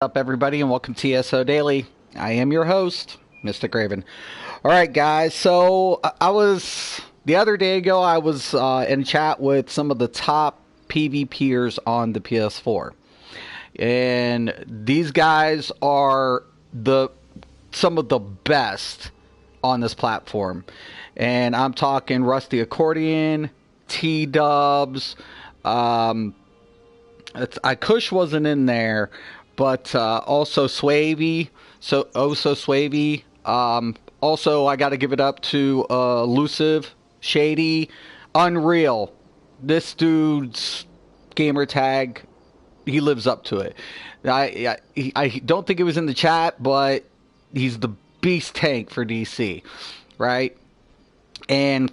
Up everybody, and welcome to ESO Daily. I am your host, Mystic Raven. All right, guys. So I was the other day ago. I was in chat with some of the top PvPers on the PS4, and these guys are some of the best on this platform. And I'm talking Rusty Accordion, T Dubs. Kush wasn't in there. But also Swavey, so Swavey. Also, I got to give it up to Elusive, Shady, Unreal. This dude's gamer tag, he lives up to it. I don't think it was in the chat, but he's the beast tank for DC, right? And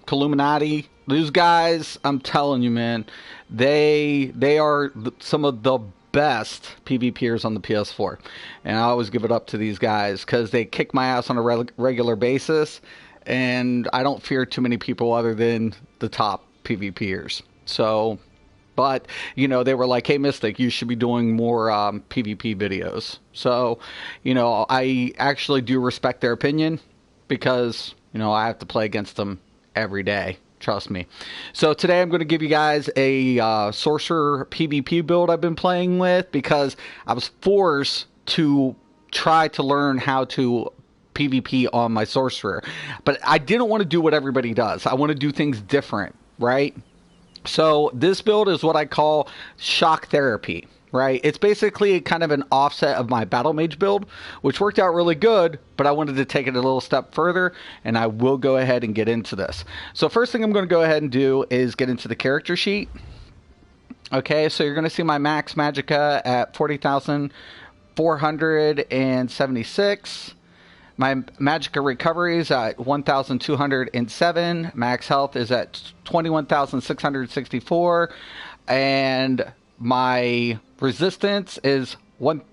Illuminati, those guys, I'm telling you, man, they are some of the best PvPers on the PS4, and I always give it up to these guys because they kick my ass on a regular basis, and I don't fear too many people other than the top PvPers. So, but you know, they were like, "Hey, Mystic, you should be doing more PvP videos." So, you know, I actually do respect their opinion because you know I have to play against them every day. Trust me. So today I'm going to give you guys a Sorcerer PvP build I've been playing with because I was forced to try to learn how to PvP on my Sorcerer. But I didn't want to do what everybody does. I want to do things different, right? So this build is what I call shock therapy, right? It's basically kind of an offset of my Battle Mage build, which worked out really good, but I wanted to take it a little step further, and I will go ahead and get into this. So first thing I'm going to go ahead and do is get into the character sheet. Okay, so you're going to see my max magicka at 40,476. My magicka recovery is at 1,207. Max health is at 21,664. And my resistance is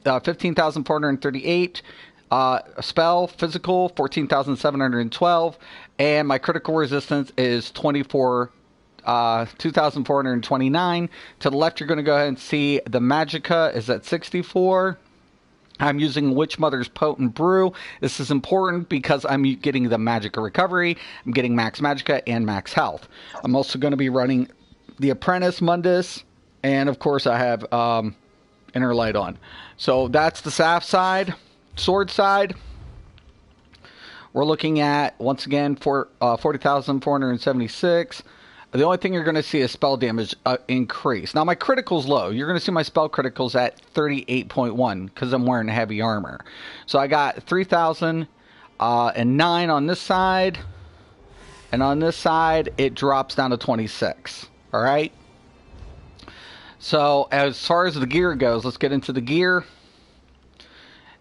15,438. Spell physical 14,712, and my critical resistance is 2,429. To the left, you're going to go ahead and see the magicka is at 64. I'm using Witch Mother's Potent Brew. This is important because I'm getting the magicka recovery, I'm getting max magicka and max health. I'm also going to be running the Apprentice Mundus, and of course I have Inner Light on. So that's the staff side. Sword side, we're looking at, once again, 40,476. The only thing you're going to see is spell damage increase. Now, my critical's low. You're going to see my spell critical's at 38.1 because I'm wearing heavy armor. So I got 3,009 on this side, and on this side, it drops down to 26. All right? So as far as the gear goes, let's get into the gear.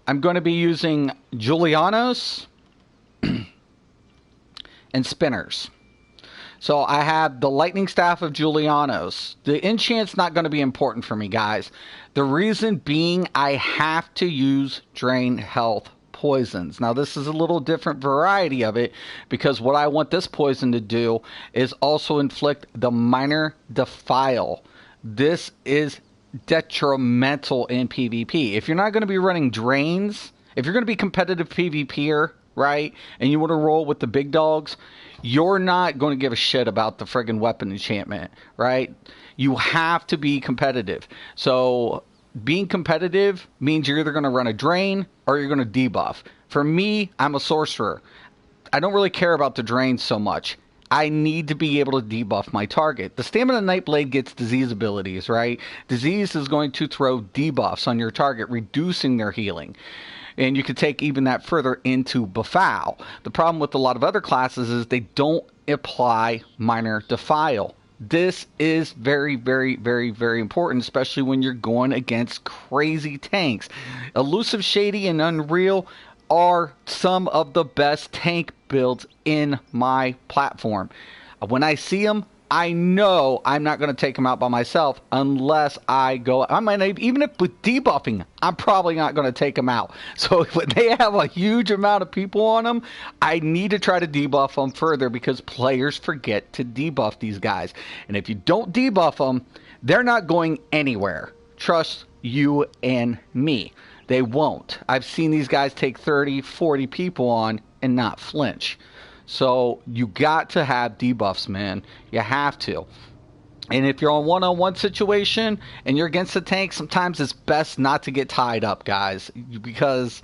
I'm going to be using Julianos and Spinners. So I have the Lightning Staff of Julianos. The enchant's not going to be important for me, guys. The reason being I have to use Drain Health poisons. Now, this is a little different variety of it because what I want this poison to do is also inflict the Minor Defile. This is detrimental in PvP. If you're not going to be running drains, if you're going to be competitive PvPer, right, and you want to roll with the big dogs, you're not going to give a shit about the friggin' weapon enchantment, right? You have to be competitive. So being competitive means you're either going to run a drain or you're going to debuff. For me, I'm a sorcerer. I don't really care about the drain so much. I need to be able to debuff my target. The Stamina Nightblade gets disease abilities, right? Disease is going to throw debuffs on your target, reducing their healing. And you could take even that further into Befoul. The problem with a lot of other classes is they don't apply Minor Defile. This is very, very, very, very important, especially when you're going against crazy tanks. Elusive, Shady, and Unreal are some of the best tank builds in my platform. When I see them, I know I'm not going to take them out by myself unless I go. I might even if with debuffing, I'm probably not going to take them out. So when they have a huge amount of people on them, I need to try to debuff them further because players forget to debuff these guys. And if you don't debuff them, they're not going anywhere. Trust you and me. They won't. I've seen these guys take 30, 40 people on and not flinch. So you got to have debuffs, man. You have to. And if you're on one-on-one situation and you're against the tank, sometimes it's best not to get tied up, guys, because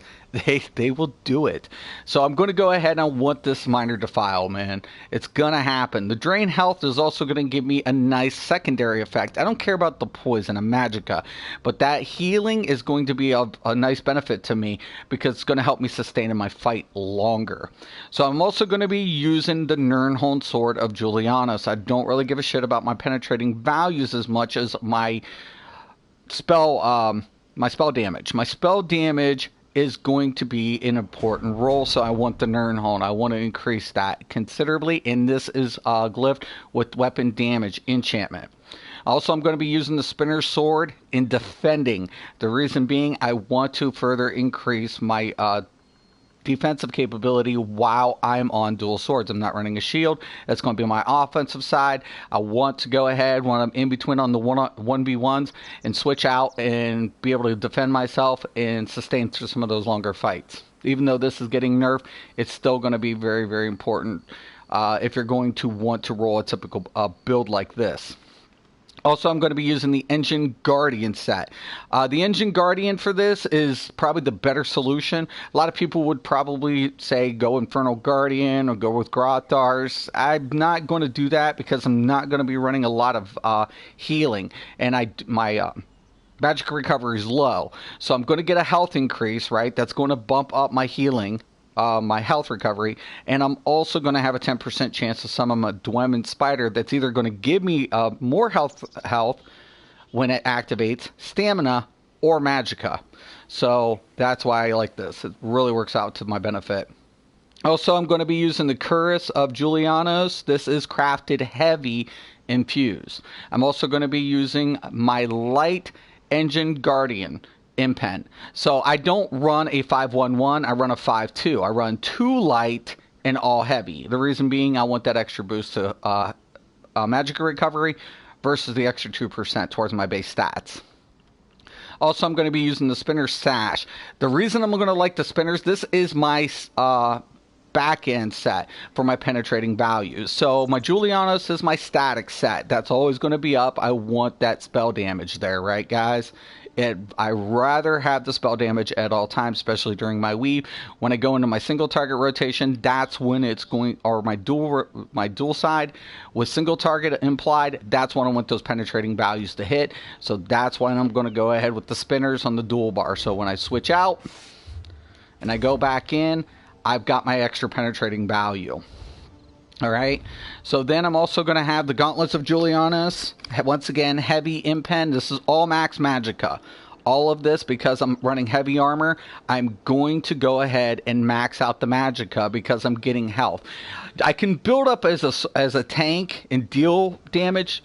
they will do it. So I'm going to go ahead and I want this minor defile, man. It's going to happen. The drain health is also going to give me a nice secondary effect. I don't care about the poison and magicka, but that healing is going to be a nice benefit to me because it's going to help me sustain in my fight longer. So I'm also going to be using the Nirnholm Sword of Julianos. I don't really give a shit about my penetrating values as much as my spell damage. My spell damage is going to be an important role, so I want the Nirnholm. I want to increase that considerably, and this is glyphed with weapon damage enchantment. Also, I'm going to be using the Spinner Sword in defending. The reason being, I want to further increase my defensive capability while I'm on dual swords. I'm not running a shield. That's going to be my offensive side. I want to go ahead when I'm in between on the 1v1s and switch out and be able to defend myself and sustain through some of those longer fights. Even though this is getting nerfed, it's still going to be very, very important if you're going to want to roll a typical build like this. Also, I'm going to be using the Engine Guardian set. The Engine Guardian for this is probably the better solution. A lot of people would probably say go Infernal Guardian or go with Grothars. I'm not going to do that because I'm not going to be running a lot of healing. And my magic recovery is low. So I'm going to get a health increase, right? That's going to bump up my healing. My health recovery, and I'm also going to have a 10% chance to summon a Dwemin Spider that's either going to give me more health when it activates, stamina, or magicka. So that's why I like this. It really works out to my benefit. Also, I'm going to be using the Cuirass of Julianos. This is crafted heavy infused. I'm also going to be using my light Engine Guardian impen. So I don't run a 5-1-1, I run a 5-2. I run 2 light and all heavy. The reason being I want that extra boost to magic recovery versus the extra 2% towards my base stats. Also, I'm going to be using the Spinner Sash. The reason I'm going to like the Spinners, this is my back end set for my penetrating values. So my Julianos is my static set. That's always going to be up. I want that spell damage there, right, guys? I rather have the spell damage at all times, especially during my weave. When I go into my single target rotation, that's when it's going, or my dual side with single target implied, that's when I want those penetrating values to hit. So that's why I'm going to go ahead with the spinners on the dual bar. So when I switch out and I go back in, I've got my extra penetrating value. All right, so then I'm also going to have the Gauntlets of Julianos. Once again, heavy impen. This is all max magicka. All of this, because I'm running heavy armor, I'm going to go ahead and max out the magicka because I'm getting health. I can build up as a tank and deal damage,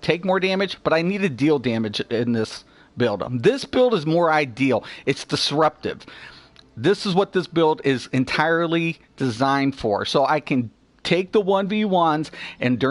take more damage, but I need to deal damage in this build. This build is more ideal. It's disruptive. This is what this build is entirely designed for. So I can take the 1v1s, and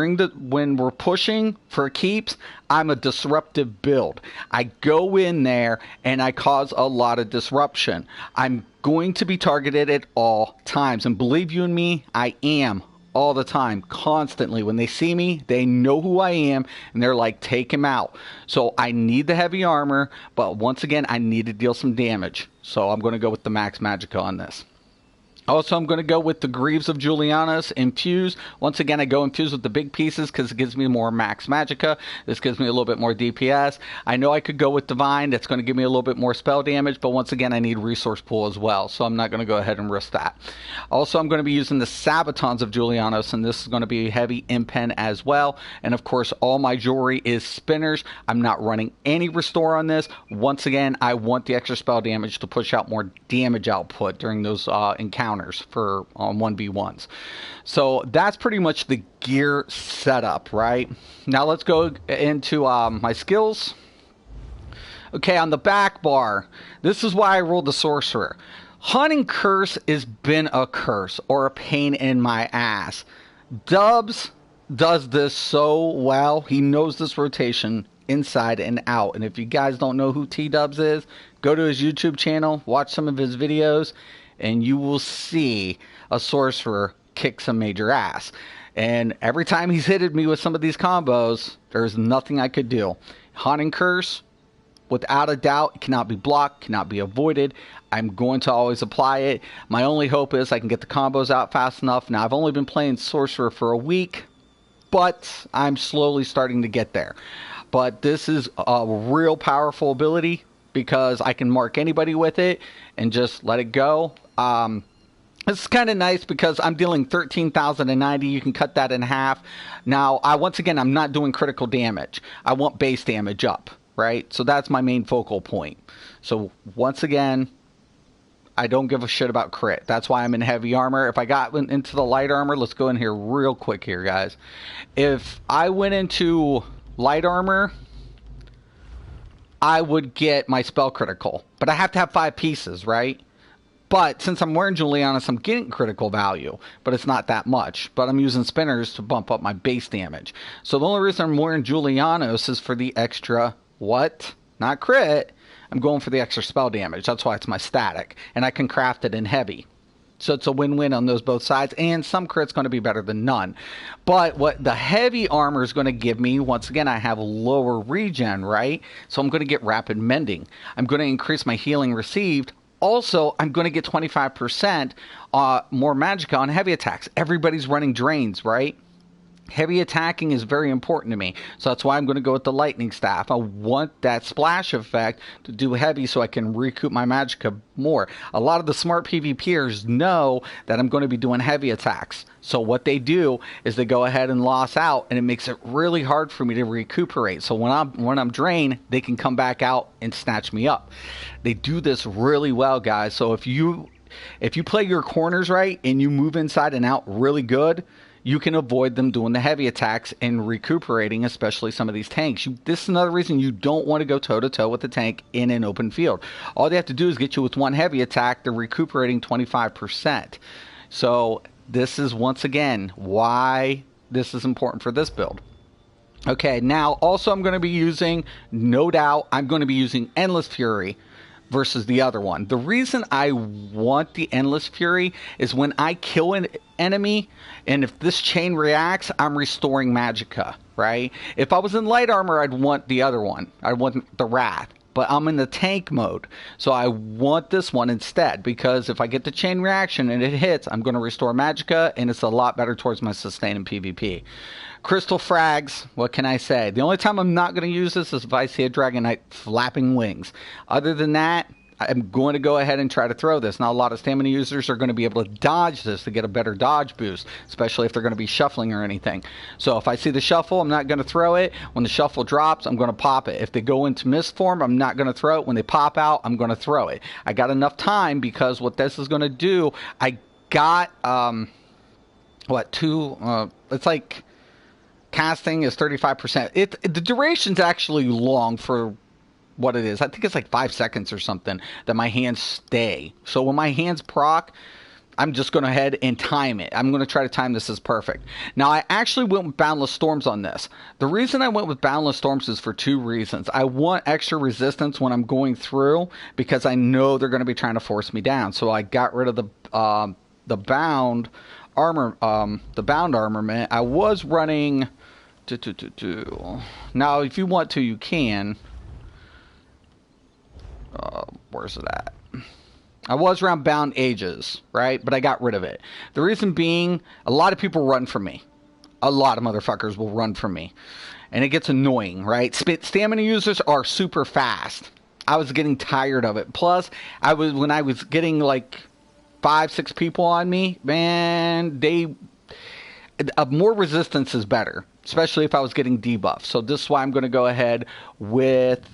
when we're pushing for keeps, I'm a disruptive build. I go in there and I cause a lot of disruption. I'm going to be targeted at all times, and believe you me, I am all the time, constantly. When they see me, they know who I am, and they're like, take him out. So I need the heavy armor, but once again, I need to deal some damage. So I'm going to go with the max magicka on this. Also, I'm going to go with the Greaves of Julianos infused. Once again, I go infused with the big pieces because it gives me more max magicka. This gives me a little bit more DPS. I know I could go with Divine. That's going to give me a little bit more spell damage, but once again, I need resource pool as well, so I'm not going to go ahead and risk that. Also, I'm going to be using the Sabatons of Julianos, and this is going to be heavy impen as well. And of course, all my jewelry is spinners. I'm not running any restore on this. Once again, I want the extra spell damage to push out more damage output during those encounters for 1v1s. So that's pretty much the gear setup, right? Now let's go into my skills. Okay, on the back bar, this is why I rolled the Sorcerer. Hunting Curse has been a curse or a pain in my ass. Dubs does this so well. He knows this rotation inside and out. And if you guys don't know who T-Dubs is, go to his YouTube channel, watch some of his videos, and you will see a sorcerer kick some major ass. And every time he's hitted me with some of these combos, there's nothing I could do. Haunting Curse, without a doubt, it cannot be blocked, cannot be avoided. I'm going to always apply it. My only hope is I can get the combos out fast enough. Now, I've only been playing Sorcerer for a week, but I'm slowly starting to get there. But this is a real powerful ability because I can mark anybody with it and just let it go. It's kind of nice because I'm dealing 13,090. You can cut that in half. Now, once again, I'm not doing critical damage. I want base damage up, right? So that's my main focal point. So once again, I don't give a shit about crit. That's why I'm in heavy armor. If I got into the light armor, let's go in here real quick here, guys. If I went into light armor, I would get my spell critical. But I have to have 5 pieces, right? But since I'm wearing Julianus, I'm getting critical value. But it's not that much. But I'm using spinners to bump up my base damage. So the only reason I'm wearing Julianus is for the extra, what? Not crit. I'm going for the extra spell damage. That's why it's my static. And I can craft it in heavy. So it's a win-win on those both sides. And some crit's going to be better than none. But what the heavy armor is going to give me, once again, I have lower regen, right? So I'm going to get rapid mending. I'm going to increase my healing received. Also, I'm going to get 25% more magicka on heavy attacks. Everybody's running drains, right? Heavy attacking is very important to me. So that's why I'm going to go with the lightning staff. I want that splash effect to do heavy so I can recoup my magicka more. A lot of the smart PvPers know that I'm going to be doing heavy attacks. So what they do is they go ahead and loss out, and it makes it really hard for me to recuperate. So when I'm drained, they can come back out and snatch me up. They do this really well, guys. So if you play your corners right and you move inside and out really good, you can avoid them doing the heavy attacks and recuperating, especially some of these tanks. This is another reason you don't want to go toe-to-toe with the tank in an open field. All they have to do is get you with one heavy attack. They're recuperating 25%. So this is, once again, why this is important for this build. Okay, now also I'm going to be using, no doubt, I'm going to be using Endless Fury versus the other one. The reason I want the Endless Fury is when I kill an enemy, and if this chain reacts, I'm restoring magicka, right? If I was in light armor, I'd want the other one. I'd want the Wrath. But I'm in the tank mode, so I want this one instead, because if I get the chain reaction and it hits, I'm going to restore magicka, and it's a lot better towards my sustain in PvP. Crystal frags, what can I say? The only time I'm not going to use this is if I see a Dragon Knight flapping wings. Other than that, I'm going to go ahead and try to throw this. Now, a lot of stamina users are going to be able to dodge this to get a better dodge boost, especially if they're going to be shuffling or anything. So if I see the shuffle, I'm not going to throw it. When the shuffle drops, I'm going to pop it. If they go into mist form, I'm not going to throw it. When they pop out, I'm going to throw it. I got enough time because what this is going to do, I got, it's like casting is 35%. The duration's actually long for what it is. I think it's like 5 seconds or something that my hands stay. So when my hands proc, I'm just going to head and time it. I'm going to try to time this as perfect. Now, I actually went with Boundless Storms on this. The reason I went with Boundless Storms is for 2 reasons. I want extra resistance when I'm going through because I know they're going to be trying to force me down. So I got rid of the bound armor, the bound armament. I was running. Now, if you want to, you can. Where's it at? I was around bound ages, right? But I got rid of it. The reason being, a lot of people run from me. A lot of motherfuckers will run from me. And it gets annoying, right? Stamina users are super fast. I was getting tired of it. Plus, when I was getting like 5-6 people on me, man, more resistance is better. Especially if I was getting debuffed. So this is why I'm going to go ahead with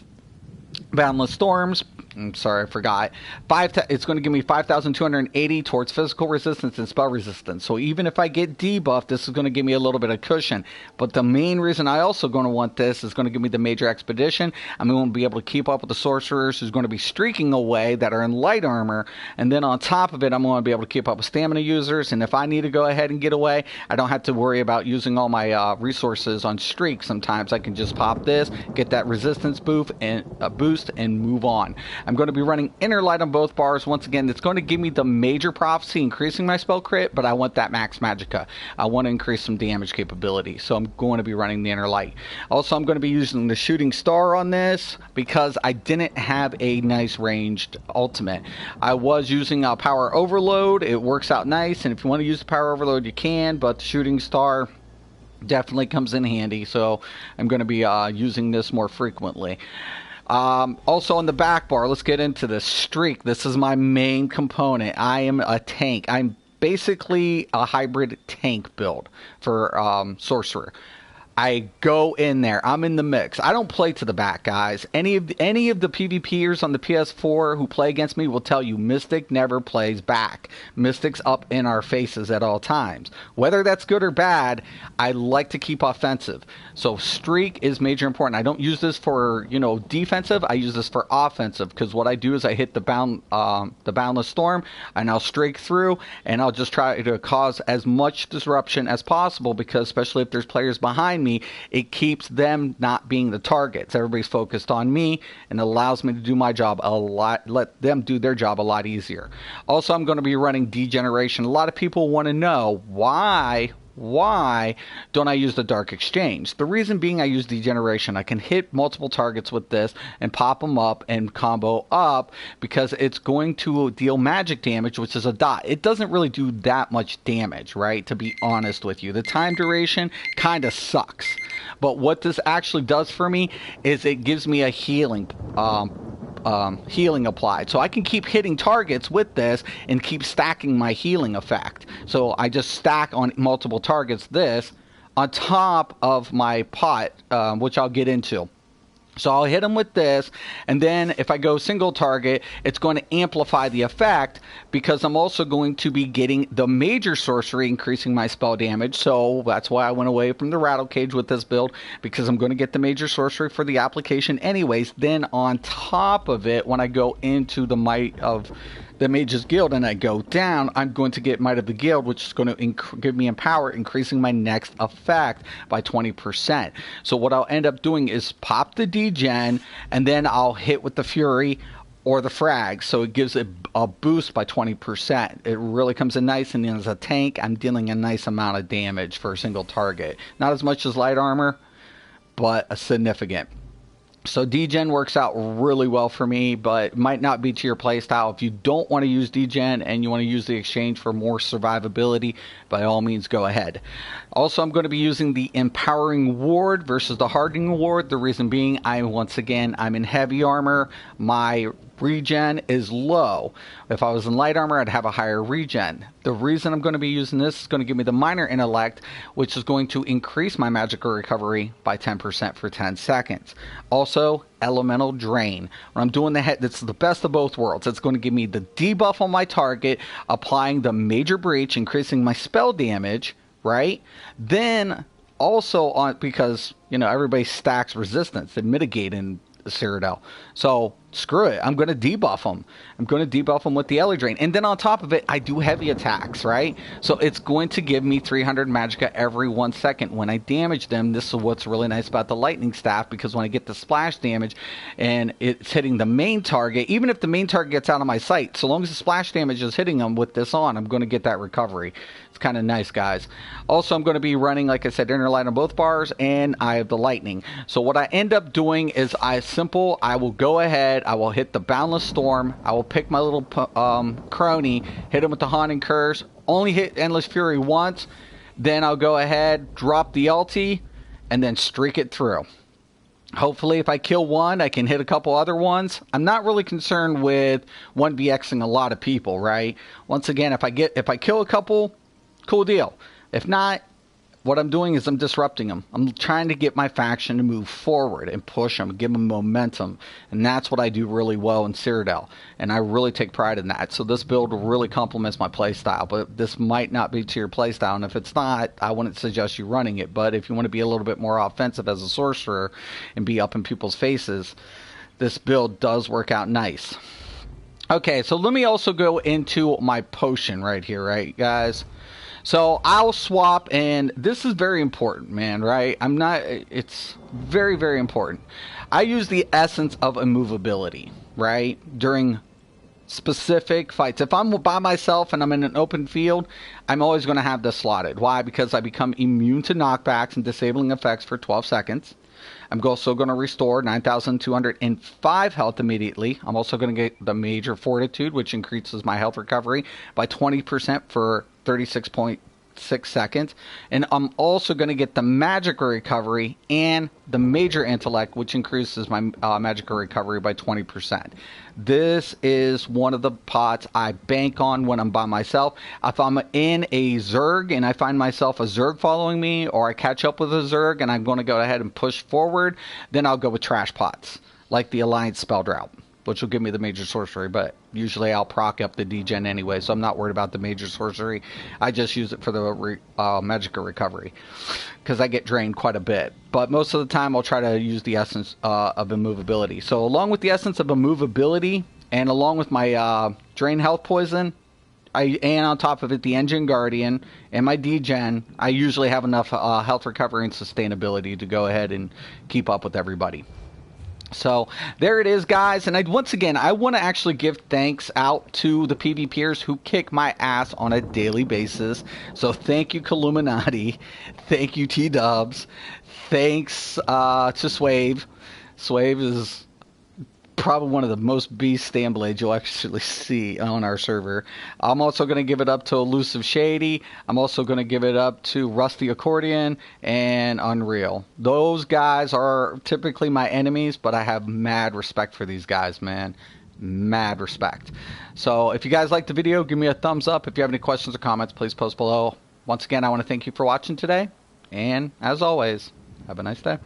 Boundless Storms. I'm sorry, I forgot. It's going to give me 5,280 towards physical resistance and spell resistance. So even if I get debuffed, this is going to give me a little bit of cushion. But the main reason I also going to want this is going to give me the major expedition. I'm going to be able to keep up with the sorcerers who's going to be streaking away that are in light armor. And then on top of it, I'm going to be able to keep up with stamina users. And if I need to go ahead and get away, I don't have to worry about using all my resources on streak. Sometimes I can just pop this, get that resistance boost, and move on. I'm going to be running inner light on both bars. Once again, it's going to give me the major prophecy, increasing my spell crit, but I want that max magicka. I want to increase some damage capability, so I'm going to be running the inner light. Also, I'm going to be using the shooting star on this because I didn't have a nice ranged ultimate. I was using a power overload. It works out nice, and if you want to use the power overload, you can, but the shooting star definitely comes in handy, so I'm going to be using this more frequently. Also on the back bar, let's get into this streak. This is my main component. I am a tank. I'm basically a hybrid tank build for Sorcerer. I go in there. I'm in the mix. I don't play to the back, guys. Any of the PvPers on the PS4 who play against me will tell you Mystic never plays back. Mystic's up in our faces at all times. Whether that's good or bad, I like to keep offensive. So streak is major important. I don't use this for, defensive. I use this for offensive because what I do is I hit the boundless storm and I'll streak through and I'll just try to cause as much disruption as possible because especially if there's players behind me, it keeps them not being the targets. Everybody's focused on me and allows me to do my job a lot, let them do their job a lot easier. Also, I'm going to be running degeneration. A lot of people want to know why don't I use the Dark Exchange? The reason being I use degeneration. I can hit multiple targets with this and pop them up and combo up because it's going to deal magic damage, which is a dot. It doesn't really do that much damage, right? To be honest with you. The time duration kind of sucks. But what this actually does for me is it gives me a healing applied. So I can keep hitting targets with this and keep stacking my healing effect. So I just stack on multiple targets this on top of my pot, which I'll get into. So I'll hit them with this, and then if I go single target, it's going to amplify the effect because I'm also going to be getting the major sorcery, increasing my spell damage. So that's why I went away from the rattle cage with this build, because I'm going to get the major sorcery for the application anyways. Then on top of it, when I go into the might of the Mage's Guild and I go down, I'm going to get Might of the Guild, which is going to give me Empower, increasing my next effect by 20%. So what I'll end up doing is pop the degen, and then I'll hit with the Fury or the Frag, so it gives it a boost by 20%. It really comes in nice, and then as a tank, I'm dealing a nice amount of damage for a single target. Not as much as light armor, but a significant. So degen works out really well for me, but might not be to your playstyle. If you don't want to use degen and you want to use the exchange for more survivability, by all means go ahead. Also, I'm going to be using the empowering ward versus the hardening ward. The reason being, I'm in heavy armor. My regen is low. If I was in light armor, I'd have a higher regen. The reason I'm going to be using this is going to give me the minor intellect, which is going to increase my magical recovery by 10% for 10 seconds. Also, elemental drain. When I'm doing that's the best of both worlds. It's going to give me the debuff on my target, applying the major breach, increasing my spell damage, right? Then also because everybody stacks resistance and mitigate in Cyrodiil. So screw it. I'm going to debuff them. I'm going to debuff them with the Ellie Drain. And then on top of it, I do heavy attacks, right? So it's going to give me 300 magicka every 1 second when I damage them. This is what's really nice about the lightning staff, because when I get the splash damage and it's hitting the main target, even if the main target gets out of my sight, so long as the splash damage is hitting them with this on, I'm going to get that recovery. It's kind of nice, guys. Also, I'm going to be running, like I said, inner light on both bars, and I have the lightning. So what I end up doing is I will go ahead, I will hit the Boundless Storm, I will pick my little crony, hit him with the Haunting Curse, only hit Endless Fury once, then I'll go ahead, drop the ulti, and then streak it through. Hopefully, if I kill one, I can hit a couple other ones. I'm not really concerned with 1vxing a lot of people, right? Once again, if I kill a couple, cool deal. If not, what I'm doing is I'm disrupting them. I'm trying to get my faction to move forward and push them, give them momentum. And that's what I do really well in Cyrodiil. And I really take pride in that. So this build really complements my playstyle. But this might not be to your playstyle. And if it's not, I wouldn't suggest you running it. But if you want to be a little bit more offensive as a sorcerer and be up in people's faces, this build does work out nice. Okay, so let me also go into my potion right here, right, guys? So I'll swap, and this is very important, man, right? It's very, very important. I use the essence of immovability, right? During specific fights. If I'm by myself and I'm in an open field, I'm always going to have this slotted. Why? Because I become immune to knockbacks and disabling effects for 12 seconds. I'm also going to restore 9,205 health immediately. I'm also going to get the Major Fortitude, which increases my health recovery by 20% for 36.6 seconds. And I'm also going to get the Magical Recovery and the Major Intellect, which increases my Magical Recovery by 20%. This is one of the pots I bank on when I'm by myself. If I'm in a Zerg and I find myself a Zerg following me, or I catch up with a Zerg and I'm going to go ahead and push forward, then I'll go with trash pots, like the Alliance Spell Drought, which will give me the Major Sorcery, but usually I'll proc up the degen anyway, so I'm not worried about the Major Sorcery. I just use it for the Magical Recovery, because I get drained quite a bit. But most of the time, I'll try to use the Essence of Immovability. So along with the Essence of Immovability, and along with my Drain Health Poison, and on top of it, the Engine Guardian, and my degen, I usually have enough health recovery and sustainability to go ahead and keep up with everybody. So there it is, guys. And once again, I want to actually give thanks out to the PvPers who kick my ass on a daily basis. So thank you, Illuminati. Thank you, T-Dubs. Thanks to Swave. Swave is probably one of the most beast Stamblades you'll actually see on our server. I'm also going to give it up to Elusive Shady. I'm also going to give it up to Rusty Accordion and Unreal. Those guys are typically my enemies, but I have mad respect for these guys, man. Mad respect. So if you guys liked the video, give me a thumbs up. If you have any questions or comments, please post below. Once again, I want to thank you for watching today. And as always, have a nice day.